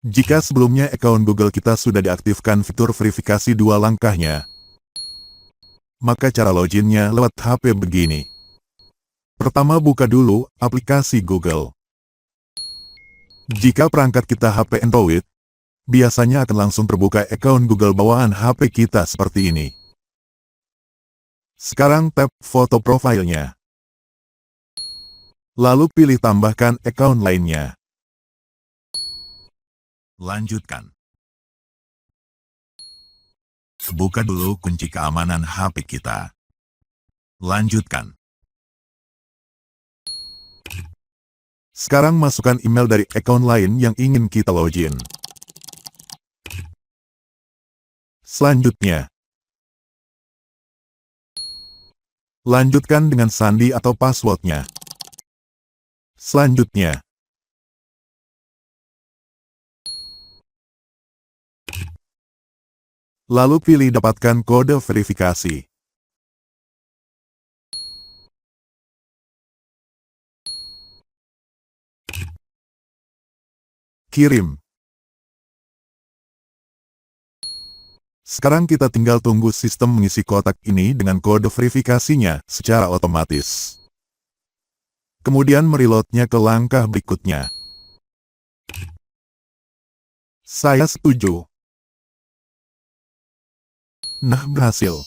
Jika sebelumnya akun Google kita sudah diaktifkan fitur verifikasi 2 langkahnya, maka cara loginnya lewat HP begini. Pertama, buka dulu aplikasi Google. Jika perangkat kita HP Android, biasanya akan langsung terbuka akun Google bawaan HP kita seperti ini. Sekarang tap foto profilnya. Lalu pilih tambahkan akun lainnya. Lanjutkan. Buka dulu kunci keamanan HP kita. Lanjutkan. Sekarang masukkan email dari akun lain yang ingin kita login. Selanjutnya, lanjutkan dengan sandi atau passwordnya. Selanjutnya, lalu pilih dapatkan kode verifikasi. Kirim. Sekarang kita tinggal tunggu sistem mengisi kotak ini dengan kode verifikasinya secara otomatis. Kemudian mereloadnya ke langkah berikutnya. Saya setuju. Nah, berhasil.